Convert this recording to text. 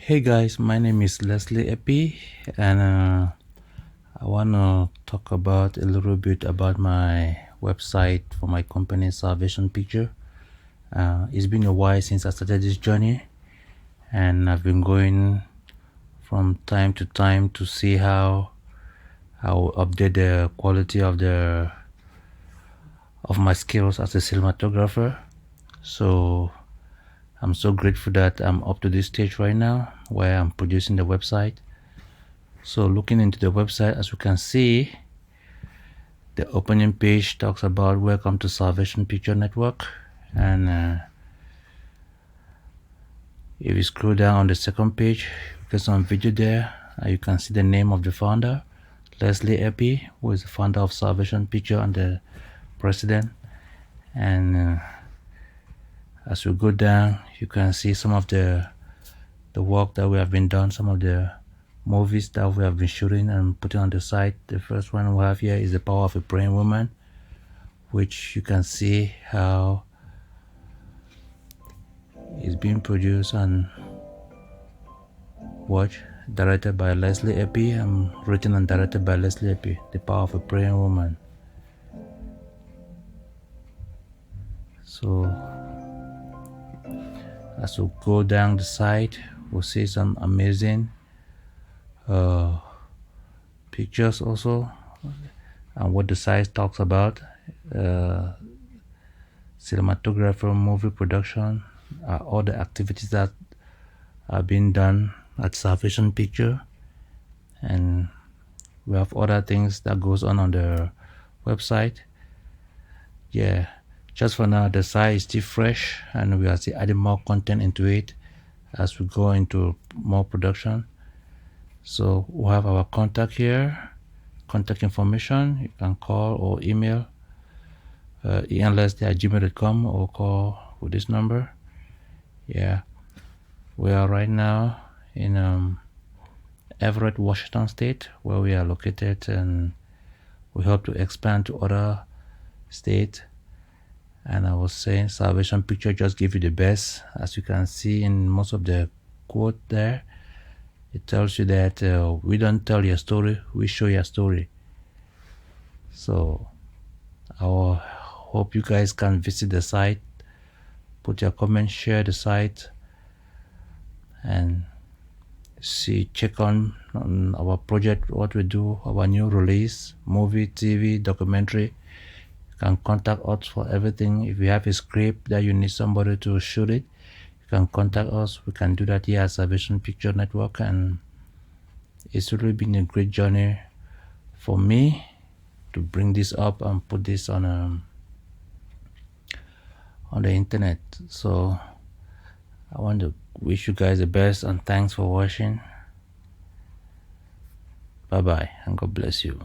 Hey guys, my name is Leslie Epi, and I want to talk about a little bit about my website for my company, Salvation Picture. It's been a while since I started this journey, and I've been going from time to time to see how I will update the quality of my skills as a cinematographer. So I'm so grateful that I'm up to this stage right now where I'm producing the website. So looking into the website, as you can see, the opening page talks about welcome to Salvation Picture Network, and if you scroll down on the second page, there's some video there. You can see the name of the founder, Leslie Epi, who is the founder of Salvation Picture and the president. And as we go down, you can see some of the work that we have been done, some of the movies that we have been shooting and putting on the site. The first one we have here is The Power of a Praying Woman, which you can see how it's being produced and watched, directed by Leslie Epi, and written and directed by Leslie Epi, The Power of a Praying Woman. So as we go down the site, we'll see some amazing pictures also, and what the site talks about, cinematographer, movie production, all the activities that are being done at Salvation Picture. And we have other things that goes on the website. Yeah, just for now, the site is still fresh, and we are still adding more content into it as we go into more production. So we have our contact here, contact information. You can call or email ianleslie@gmail.com or call with this number. Yeah, we are right now in Everett, Washington State, where we are located, and we hope to expand to other states. And I was saying, Salvation Picture just give you the best. As you can see in most of the quote there, it tells you that we don't tell your story, we show your story. So I hope you guys can visit the site, put your comments, share the site, and check on our project, what we do, our new release, movie, TV, documentary. You can contact us for everything. If you have a script that you need somebody to shoot it, you can contact us. We can do that here at Salvation Picture Network, and it's really been a great journey for me to bring this up and put this on the internet. So I want to wish you guys the best, and thanks for watching. Bye bye, and God bless you.